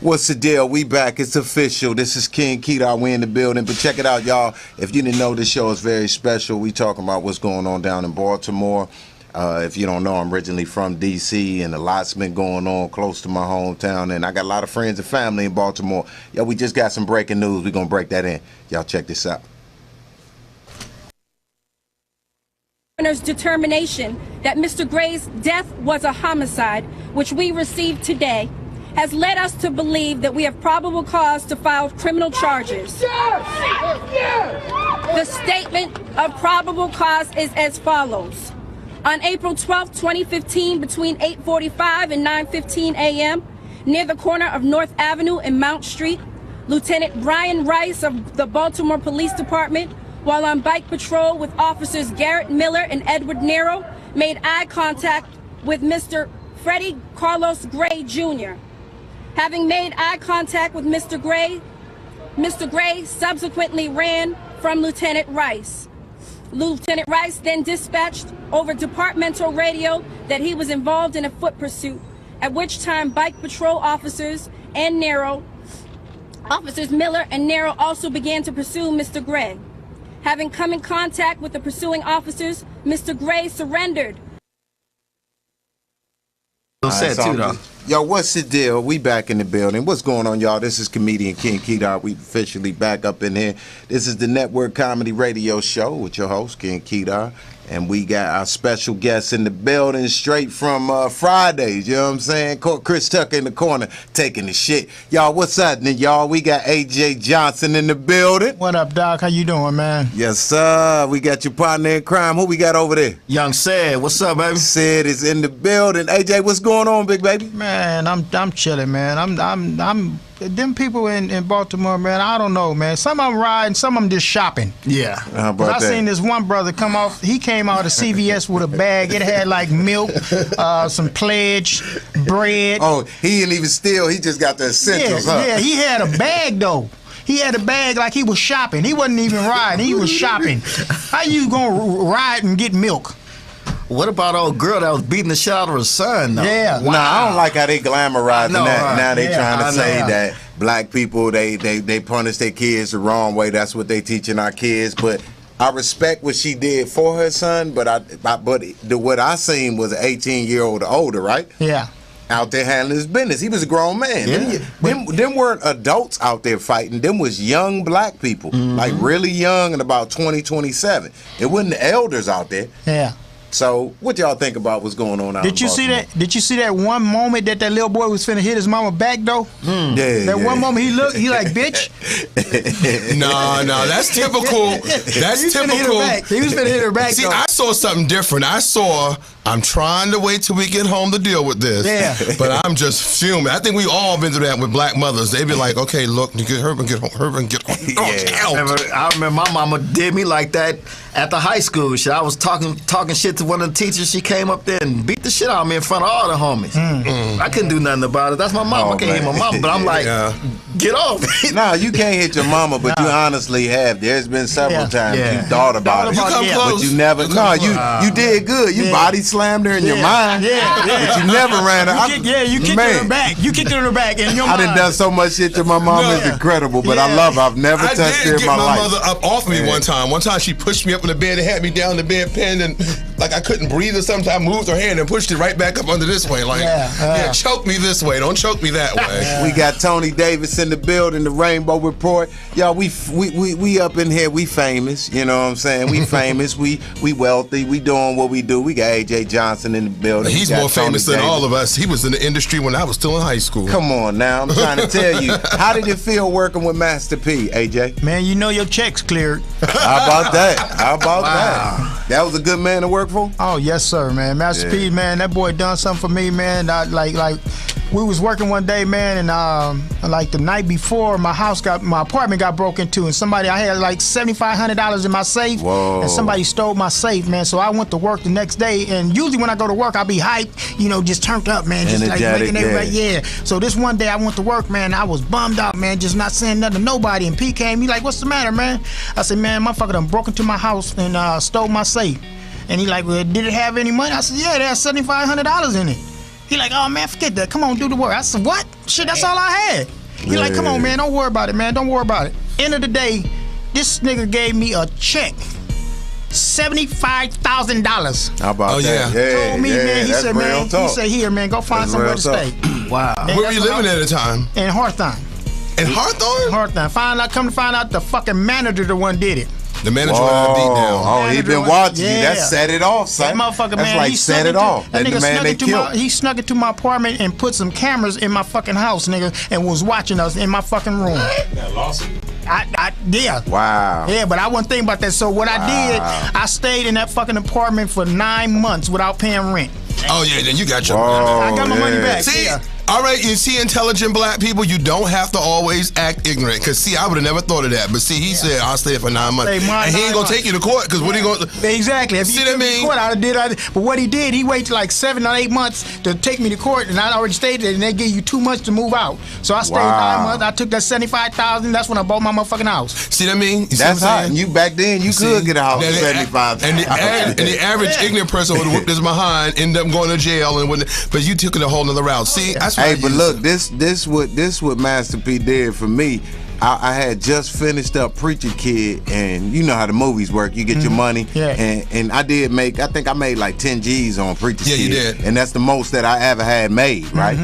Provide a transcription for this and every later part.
What's the deal? We back. It's official. This is King Kedar. We in the building. But check it out, y'all. If you didn't know, this show is very special. We talking about what's going on down in Baltimore. If you don't know, I'm originally from D.C. and a lot's been going on close to my hometown. And I got a lot of friends and family in Baltimore. Yo, we just got some breaking news. We're going to break that in. Y'all check this out. Coroner's determination that Mr. Gray's death was a homicide, which we received today, has led us to believe that we have probable cause to file criminal charges. The statement of probable cause is as follows. On April 12, 2015, between 8:45 and 9:15 a.m., near the corner of North Avenue and Mount Street, Lieutenant Brian Rice of the Baltimore Police Department, while on bike patrol with officers Garrett Miller and Edward Nero, made eye contact with Mr. Freddie Carlos Gray, Jr. Having made eye contact with Mr. Gray subsequently ran from Lieutenant Rice. Lieutenant Rice then dispatched over departmental radio that he was involved in a foot pursuit, at which time bike patrol officers Miller and Nero also began to pursue Mr. Gray. Having come in contact with the pursuing officers, Mr. Gray surrendered. Yo, what's the deal? We back in the building. What's going on, y'all? This is comedian King Kedar. We officially back up in here. This is the Network Comedy Radio Show with your host, King Kedar. And we got our special guests in the building straight from Fridays, you know what I'm saying? Chris Tucker in the corner taking the shit. Y'all, what's happening, y'all? We got AJ Johnson in the building. What up, Doc? How you doing, man? Yes, sir. We got your partner in crime. Who we got over there? Young Sid. What's up, baby? Sid is in the building. AJ, what's going on, big baby? Man, I'm chilling, man. I'm them people in Baltimore, man, I don't know, man. Some of them riding, some of them just shopping. Yeah. How about that? I seen this one brother come off, he came out of CVS with a bag. It had like milk, some pledge, bread. Oh, he didn't even steal. He just got the essentials, huh? Yeah, he had a bag, though. He had a bag like he was shopping. He wasn't even riding. He was shopping. How you gonna ride and get milk? What about old girl that was beating the shit out of her son, though? Yeah. Wow. Nah, I don't like how they glamorizing that. Right. Now they trying to say know. that black people, they punish their kids the wrong way. That's what they teaching our kids. But I respect what she did for her son, but what I seen was an 18-year-old or older, right? Yeah. Out there handling his business. He was a grown man. Yeah. Them weren't adults out there fighting. Them was young black people, like really young and about 20, 27. It wasn't the elders out there. Yeah. So, what y'all think about what's going on out Did you see that? Did you see that one moment that little boy was finna hit his mama back though? Yeah. That one moment he looked, he like, bitch. No, that's typical. That's typical. He was finna hit her back. See, though. I saw something different. I'm trying to wait till we get home to deal with this. Yeah. But I'm just fuming. I think we all been through that with black mothers. They be like, okay, look, you get her and get home, I remember my mama did me like that at the high school. Shit, I was talking shit to one of the teachers. She came up there and beat the shit out of me in front of all the homies. I couldn't do nothing about it. That's my mama. I can't hit my mama. But I'm like, get off. No, you can't hit your mama, but you honestly have. There's been several times you thought about it. You come close. But you never. You did good. You body slammed her in your mind. But you never ran her. You kicked her in her back. You kicked her in her back. In your I done done so much shit to my mom. It's incredible, but I love her. I've never touched her in my life. I did get my mother up off me one time. One time she pushed me up in the bed and had me down the bed pinned and like I couldn't breathe or something. I moved her hand and pushed it right back up under this way. Like, choke me this way. Don't choke me that way. We got Tony Davis in the building, the Rainbow Report. Y'all, we up in here. We famous. You know what I'm saying? We famous. We wealthy. We doing what we do. We got AJ Johnson in the building. He's more famous than all of us. He was in the industry when I was still in high school. Come on now. I'm trying to tell you. How did it feel working with Master P, AJ? Man, you know your check's cleared. How about that? How about that? That was a good man to work for? Oh, yes, sir, man. Master P, man, that boy done something for me, man. Like we was working one day, man, and like the night before, my apartment got broke into, and I had like $7,500 in my safe. Whoa. And somebody stole my safe, man. So I went to work the next day, and usually when I go to work, I be hyped, just turned up, man, just energetic, like making everybody, So this one day I went to work, man, I was bummed out, man, just not saying nothing to nobody. And P came, he like, what's the matter, man? I said, man, motherfucker done broke into my house and stole my safe. And he like, well, did it have any money? I said, yeah, it had $7,500 in it. He like, oh man, forget that. Come on, do the work. I said, what? Shit, that's all I had. He like, come on, man, don't worry about it, man. Don't worry about it. End of the day, this nigga gave me a check. $75,000. How about that? Yeah. Told me, man. He said, man. He said, here, man, go find somewhere to stay. Wow. Where were you living at the time? In Hawthorne. In Hawthorne? Hawthorne. Come to find out, the fucking manager the one did it. The manager had a beat down. Oh, he been watching you. That set it off, son. That motherfucker, That's man. like He set it off. That nigga man they killed. he snuck into my apartment and put some cameras in my fucking house, nigga, and was watching us in my fucking room. That lawsuit. Yeah. Wow. Yeah, but I wasn't thinking about that. So what I did, I stayed in that fucking apartment for 9 months without paying rent. Oh yeah, then you got your. I got my money back. See, all right, you see, intelligent black people, you don't have to always act ignorant. Cause see, I would have never thought of that. But see, he said I'll stay for 9 months, and he ain't gonna take you to court. Cause what he gonna? Exactly. If see what I mean? Court, I did. But what he did, he waited like 7 or 8 months to take me to court, and I already stayed there, and they gave you 2 months to move out. So I stayed 9 months. I took that $75,000. That's when I bought my motherfucking house. See what I mean? You That's hot. And you back then, you could get a house for $75,000. And the average ignorant person would have whipped his behind, end up going to jail, and but you took it a whole nother route. See, that's what. Hey, but look, this what Master P did for me. I had just finished up Preacher Kid, and you know how the movies work. You get your money, and I did make. I think I made like 10 G's on Preacher Kid. Yeah, you did, and that's the most that I ever had made, right?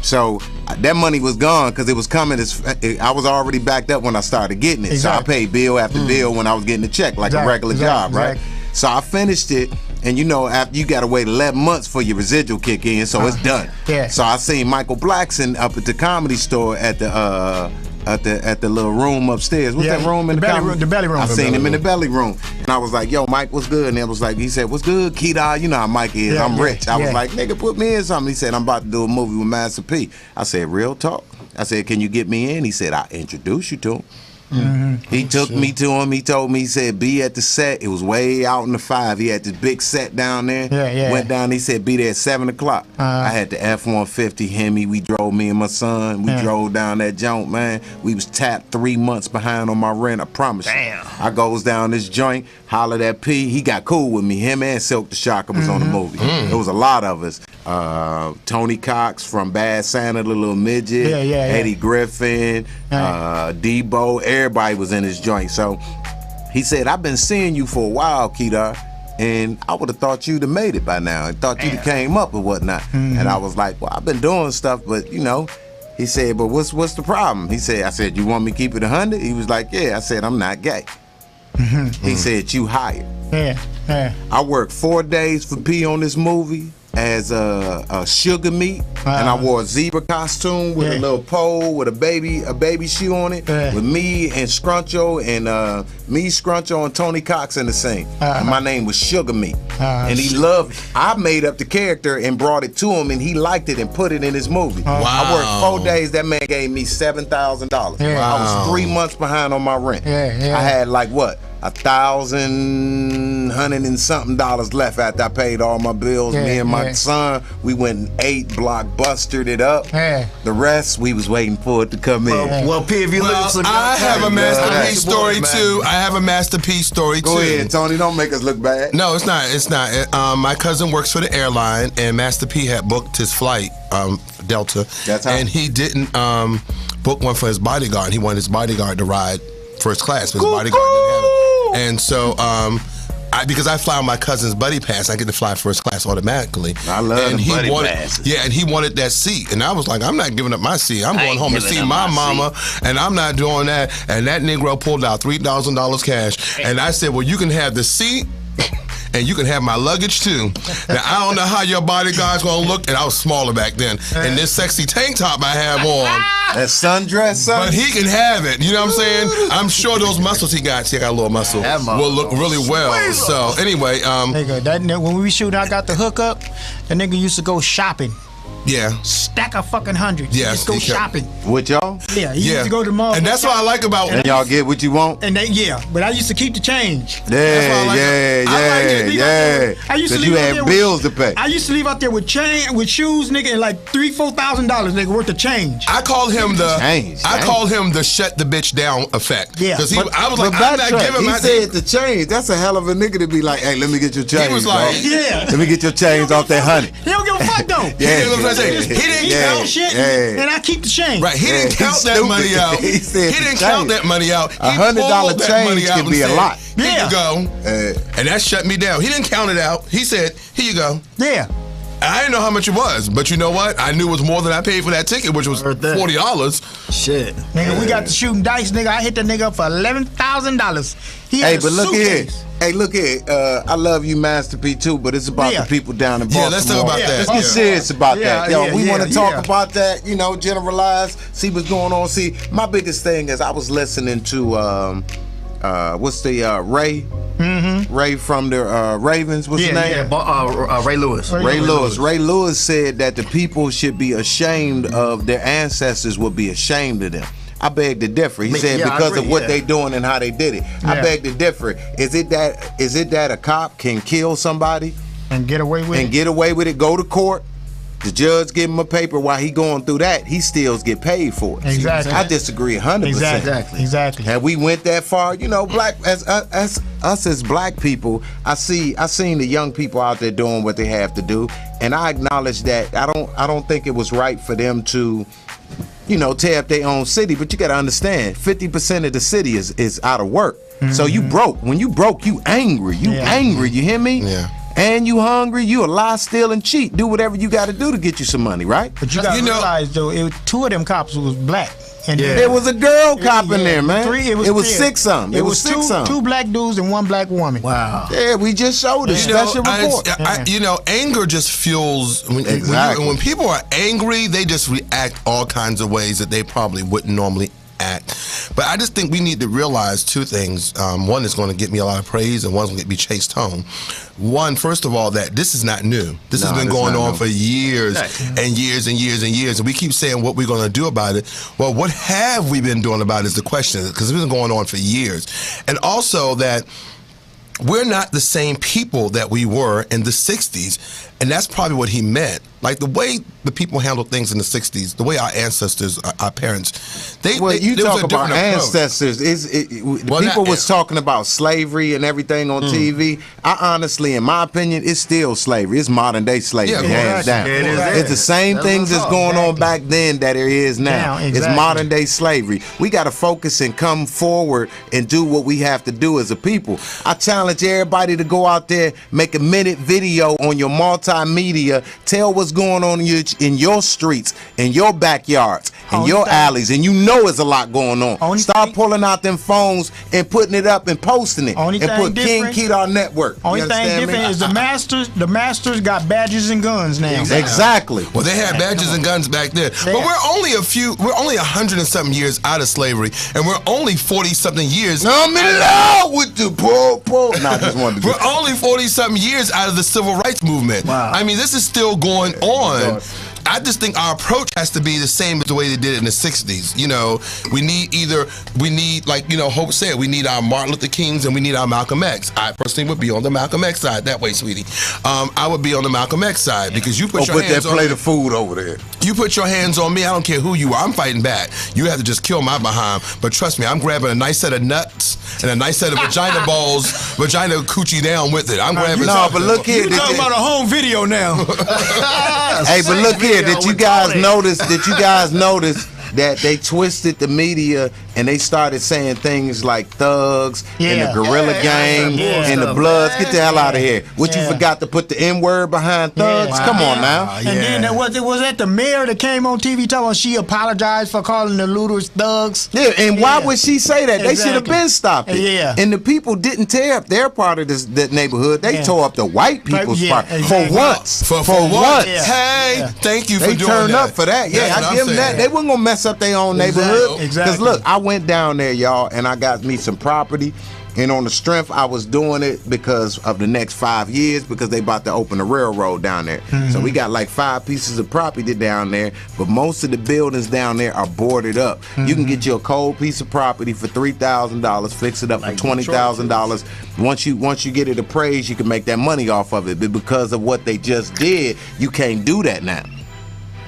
So that money was gone because it was coming. I was already backed up when I started getting it, so I paid bill after bill when I was getting the check like a regular job, right? So I finished it. And you know, after you gotta wait 11 months for your residual kick in, so it's done. So I seen Michael Blackson up at the Comedy Store at the little room upstairs. What's that room in the belly room? The belly room. I seen him in the belly room, and I was like, "Yo, Mike, what's good?" And it was like, he said, "What's good, Kedar? You know how Mike is. I'm rich." I was like, "Nigga, put me in something." He said, "I'm about to do a movie with Master P." I said, "Real talk?" I said, "Can you get me in?" He said, "I'll introduce you to him." He took me to him. He told me, he said, be at the set. It was way out in the 5. He had this big set down there. Went down, he said, be there at 7 o'clock. I had the F-150 Hemi. We drove, me and my son. We drove down that joint, man. We was tapped 3 months behind on my rent, I promise you. I goes down this joint, hollered at P. He got cool with me. Him and Silk the Shocker was on the movie. There was a lot of us. Tony Cox from Bad Santa, the little midget. Eddie Griffin, Debo. Everybody was in his joint. So he said, I've been seeing you for a while, Kedar, and I would have thought you'd have made it by now and thought you'd have came up or whatnot. And I was like, well, I've been doing stuff, but you know. He said, but what's the problem? He said, I said, you want me to keep it 100? He was like, yeah. I said, I'm not gay. He said, you hired. I worked 4 days for P on this movie as a sugar meat, and I wore a zebra costume with a little pole with a baby shoe on it, with me and Scruncho and Tony Cox in the scene. And my name was Sugar Meat, and he loved. I made up the character and brought it to him, and he liked it and put it in his movie. I worked 4 days. That man gave me $7,000. I was 3 months behind on my rent. I had like what? $1,100 and something left after I paid all my bills. Me and my son, we went and ate, blockbustered it up. The rest, we was waiting for it to come in. Well, P, if you look at some, I have a Master P story too. I have a Master P story too. Go ahead, Tony. Don't make us look bad. No, it's not. It's not. My cousin works for the airline, and Master P had booked his flight, Delta, and he didn't book one for his bodyguard. He wanted his bodyguard to ride first class, but his bodyguard didn't have it. And so, because I fly on my cousin's buddy pass, I get to fly first class automatically. I love and the buddy passes. Yeah, and he wanted that seat. And I was like, I'm not giving up my seat. I'm going home to see my mama, and I'm not doing that. And that Negro pulled out $3,000 cash. And I said, well, you can have the seat, and you can have my luggage too. Now, I don't know how your bodyguard's gonna look, and I was smaller back then. And this sexy tank top I have on. That sundress, son. But he can have it, you know what I'm saying? I'm sure those muscles he got a little muscle, will look really well. So, anyway. When we shoot, I got the hookup, the nigga used to go shopping. Yeah. Stack a fucking 100. Yeah. Just go shopping. With y'all? Yeah. He used to go to the mall. And that's what I like about. And y'all get what you want. And but I used to keep the change. Yeah. I used to leave you out had there bills to pay. I used to leave out there with shoes, nigga, and like $3,000-$4,000, nigga, worth of change. I call him the shut the bitch down effect. Yeah. Because I was like, I'm not giving my. He said the change. That's a hell of a nigga to be like, hey, let me get your change. He was like, let me get your change off that 100. He don't give a fuck though. Yeah. what I'm saying. He didn't count shit, and I keep the change. Right, he didn't count that money out. He didn't count that money out. $100 change can be a lot. Here you go. And that shut me down. He didn't count it out. He said, here you go. Yeah. I didn't know how much it was, but you know what? I knew it was more than I paid for that ticket, which was $40. Shit. Nigga, we got the shooting dice, nigga. I hit the nigga up for $11,000. He had a suitcase. Look here. I love you, Master P2, but it's about the people down in Baltimore. Yeah, let's talk about that. Let's get serious about that. Yo, we want to talk about that, generalize, see what's going on. See, my biggest thing is I was listening to, Ray? Mm-hmm. Ray from the Ravens, what's his name? Ray Lewis. Ray Lewis. Ray Lewis said that the people should be ashamed of their ancestors, would be ashamed of them. I beg to differ. He said because of what they doing and how they did it. I beg to differ. Is it that a cop can kill somebody and get away with it? Go to court. The judge give him a paper while he going through that. He still get paid for it. Exactly. I disagree 100%. Exactly. Have we went that far? Black as us as black people, I seen the young people out there doing what they have to do, and I acknowledge that. I don't think it was right for them to, tear up their own city. But you got to understand, 50% of the city is out of work. Mm-hmm. So you broke. When you broke, you angry. Angry. You hear me? Yeah. And you hungry, you a lie, steal, and cheat. Do whatever you got to do to get you some money, right? But you got to realize, though, 2 of them cops was black. And there was a girl cop in there, man. It was 6 something. It was 6 something. 2 black dudes and 1 black woman. Wow. Yeah, we just showed a special report. Anger just fuels. When people are angry, they just react all kinds of ways that they probably wouldn't normally act. But I just think we need to realize 2 things. One is going to get me a lot of praise, and one's going to get me chased home. One, first of all, that this is not new. This has been going on for years and years and years and years, and we keep saying what we're going to do about it. Well, what have we been doing about it is the question, because it's been going on for years. And also that we're not the same people that we were in the 60s, and that's probably what he meant. Like the way the people handled things in the 60s, the way our ancestors, our parents, you talk about ancestors. People was talking about slavery and everything on TV. I honestly, in my opinion, it's still slavery. It's modern day slavery, hands down. It's the same things that's going on back then that there is now. It's modern day slavery. We got to focus and come forward and do what we have to do as a people. I challenge everybody to go out there, make a minute video on your multimedia, tell what's going on in your streets, in your backyards, in your alleys, and there's a lot going on. Start pulling out them phones and putting it up and posting it, and put King Kedar Network. Only thing different is the masters got badges and guns now. Exactly. Well, they had badges and guns back then, but we're only 100 and something years out of slavery, and we're only 40 something years. I'm in love with the poor. We're only 40 something years out of the civil rights movement. Wow. I mean, this is still going on. I just think our approach has to be the same as the way they did it in the 60s. We need like, Hope said, we need our Martin Luther Kings and we need our Malcolm X. I personally would be on the Malcolm X side. That way, sweetie. I would be on the Malcolm X side because you put your hands on me. Put that plate of food over there. You put your hands on me, I don't care who you are. I'm fighting back. You have to just kill my behind. But trust me, I'm grabbing a nice set of nuts and a nice set of vagina balls, vagina coochie down with it. I'm grabbing but look here. You're talking about a home video now. Hey, but look here. Did you guys notice that they twisted the media and they started saying things like thugs and the guerrilla gang and the Bloods? Get the hell out of here. You forgot to put the N-word behind thugs? Come on now. And then was that the mayor that came on TV talking she apologized for calling the looters thugs? Yeah, and why would she say that? They should have been stopped it. Yeah. And the people didn't tear up their part of that neighborhood. They tore up the white people's part. For once. For once. Hey, thank you for doing that. They turned up for that. Yeah, I give them that. They weren't going to mess up their own neighborhood. Because look, I went down there, y'all, and I got me some property. And on the strength, I was doing it because of the next 5 years, because they about to open a railroad down there. Mm-hmm. So we got like 5 pieces of property down there, but most of the buildings down there are boarded up. Mm-hmm. You can get you a cold piece of property for $3,000, fix it up for $20,000. Once you get it appraised, you can make that money off of it. But because of what they just did, you can't do that now.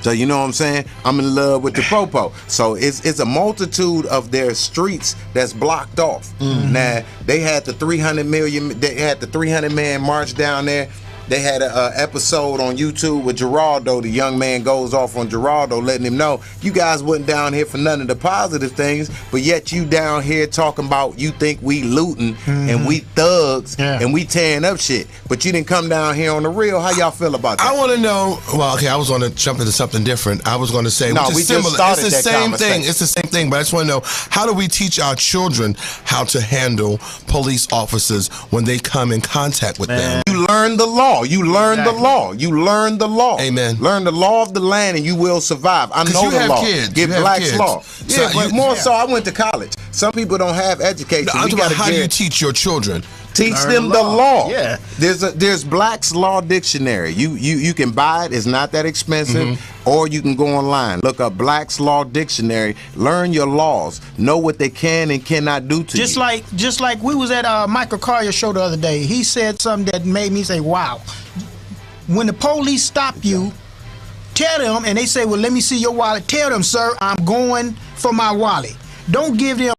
So you know what I'm saying? I'm in love with the popo. So it's a multitude of their streets that's blocked off. Mm-hmm. Now they had the 300 man march down there. They had an episode on YouTube with Geraldo. The young man goes off on Geraldo, letting him know, you guys wasn't down here for none of the positive things, but yet you down here talking about you think we looting and we thugs and we tearing up shit. But you didn't come down here on the real. How y'all feel about that? I want to know. Well, okay, I was going to jump into something different. I was going to say, no, which is we similar. just started It's the that same thing. It's the same thing. But I just want to know, how do we teach our children how to handle police officers when they come in contact with them? You learn the law. You learn the law. You learn the law. Amen. Learn the law of the land and you will survive. I know you the have law. kids. Get You have Black's kids. law. So Yeah, but more so, I went to college. Some people don't have education. I'm talking about how do you teach your children? Teach them the law. Yeah. There's Black's Law Dictionary. You can buy it. It's not that expensive. Or you can go online. Look up Black's Law Dictionary. Learn your laws. Know what they can and cannot do to you. Just like we was at Michael Collier's show the other day. He said something that made me say, wow. When the police stop you, tell them, and they say, well, let me see your wallet. Tell them, sir, I'm going for my wallet. Don't give them